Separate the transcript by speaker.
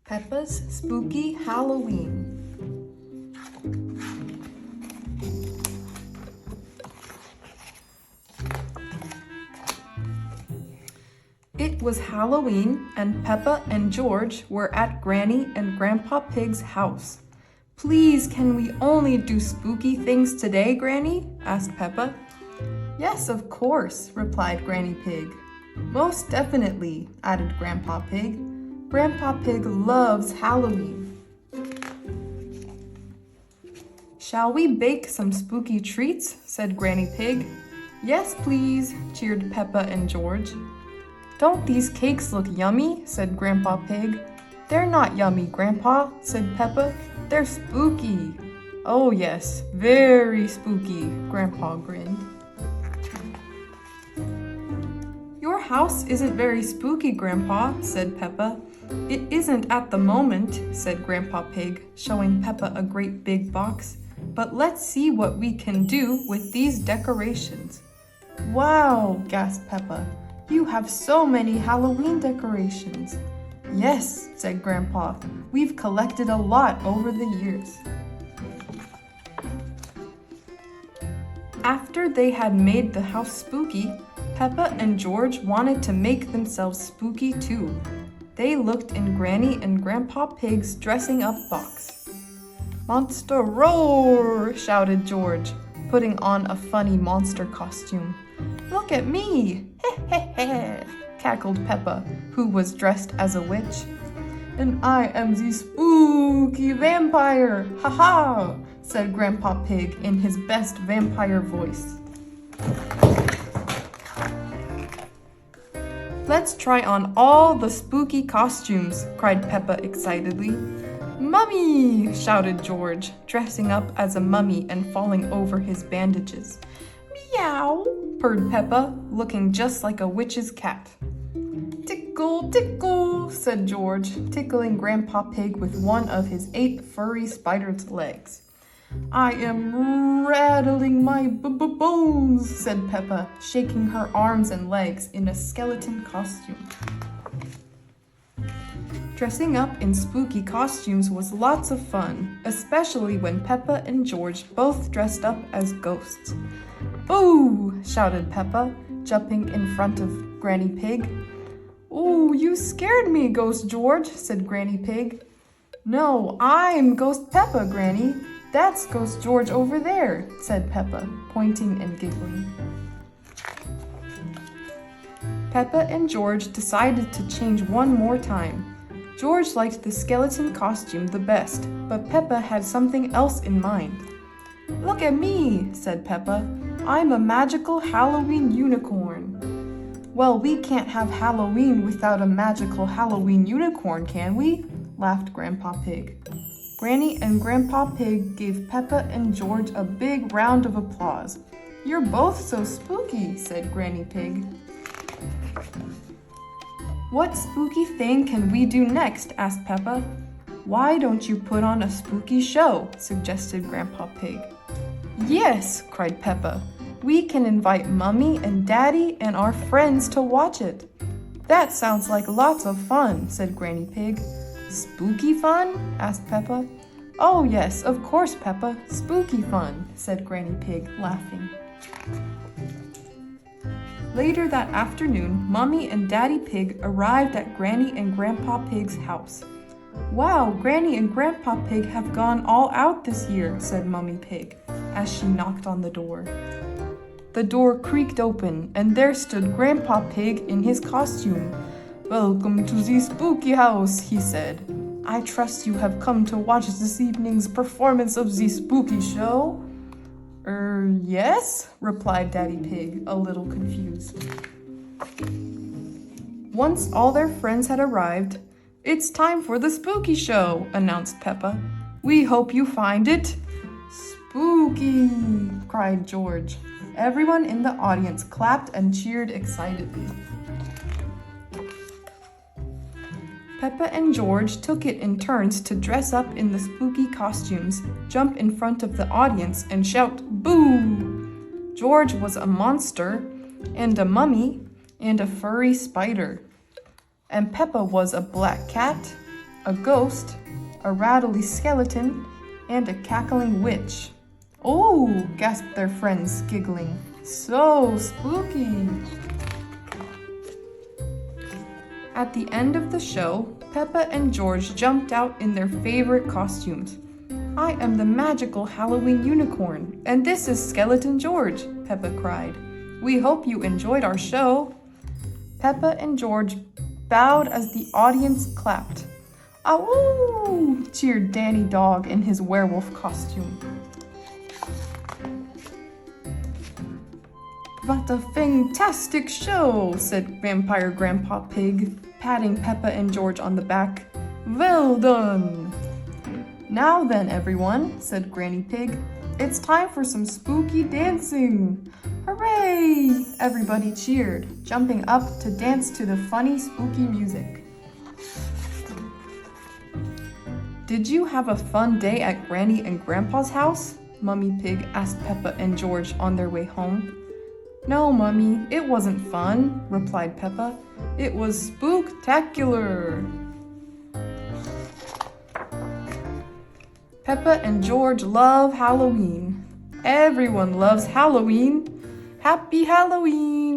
Speaker 1: Peppa's Spooky Halloween. It was Halloween, and Peppa and George were at Granny and Grandpa Pig's house. Please, can we only do spooky things today, Granny? Asked Peppa. Yes, of course, replied Granny Pig. Most definitely, added Grandpa Pig. Grandpa Pig loves Halloween. Shall we bake some spooky treats? Said Granny Pig. Yes, please, cheered Peppa and George. Don't these cakes look yummy? Said Grandpa Pig. They're not yummy, Grandpa, said Peppa. They're spooky. Oh yes, very spooky, Grandpa grinned. Your house isn't very spooky, Grandpa, said Peppa. It isn't at the moment, said Grandpa Pig, showing Peppa a great big box. But let's see what we can do with these decorations. Wow, gasped Peppa. You have so many Halloween decorations. Yes, said Grandpa. We've collected a lot over the years. After they had made the house spooky, Peppa and George wanted to make themselves spooky too. They looked in Granny and Grandpa Pig's dressing up box. Monster roar, shouted George, putting on a funny monster costume. Look at me, cackled Peppa, who was dressed as a witch. And I am the spooky vampire, ha-ha, said Grandpa Pig in his best vampire voice. Let's try on all the spooky costumes, cried Peppa excitedly. Mummy, shouted George, dressing up as a mummy and falling over his bandages. Meow, purred Peppa, looking just like a witch's cat. Tickle, tickle, said George, tickling Grandpa Pig with one of his 8 furry spider's legs. I am rattling my bones, said Peppa, shaking her arms and legs in a skeleton costume. Dressing up in spooky costumes was lots of fun, especially when Peppa and George both dressed up as ghosts. Boo! Shouted Peppa, jumping in front of Granny Pig. Oh, you scared me, Ghost George, said Granny Pig. No, I'm Ghost Peppa, Granny. That's Ghost George over there, said Peppa, pointing and giggling. Peppa and George decided to change one more time. George liked the skeleton costume the best, but Peppa had something else in mind. Look at me, said Peppa. I'm a magical Halloween unicorn. Well, we can't have Halloween without a magical Halloween unicorn, can we? Laughed Grandpa Pig. Granny and Grandpa Pig gave Peppa and George a big round of applause. You're both so spooky, said Granny Pig. What spooky thing can we do next? Asked Peppa. Why don't you put on a spooky show? Suggested Grandpa Pig. Yes, cried Peppa. We can invite Mummy and Daddy and our friends to watch it. That sounds like lots of fun, said Granny Pig. Spooky fun? Asked Peppa. Oh yes, of course, Peppa. Spooky fun, said Granny Pig, laughing. Later that afternoon, Mummy and Daddy Pig arrived at Granny and Grandpa Pig's house. Wow, Granny and Grandpa Pig have gone all out this year, said Mummy Pig, as she knocked on the door. The door creaked open, and there stood Grandpa Pig in his costume. Welcome to the spooky house, he said. I trust you have come to watch this evening's performance of the spooky show? Yes, replied Daddy Pig, a little confused. Once all their friends had arrived, it's time for the spooky show, announced Peppa. We hope you find it spooky, cried George. Everyone in the audience clapped and cheered excitedly. Peppa and George took it in turns to dress up in the spooky costumes, jump in front of the audience, and shout, "Boo!" George was a monster, and a mummy, and a furry spider. And Peppa was a black cat, a ghost, a rattly skeleton, and a cackling witch. Oh, gasped their friends, giggling. So spooky! At the end of the show, Peppa and George jumped out in their favorite costumes. I am the magical Halloween unicorn, and this is Skeleton George, Peppa cried. We hope you enjoyed our show. Peppa and George bowed as the audience clapped. Awoo! Cheered Danny Dog in his werewolf costume. What a fantastic show, said Vampire Grandpa Pig, patting Peppa and George on the back. Well done! Now then, everyone, said Granny Pig, it's time for some spooky dancing. Hooray! Everybody cheered, jumping up to dance to the funny, spooky music. Did you have a fun day at Granny and Grandpa's house? Mummy Pig asked Peppa and George on their way home. No, Mummy, it wasn't fun, replied Peppa. It was spooktacular. Peppa and George love Halloween. Everyone loves Halloween. Happy Halloween!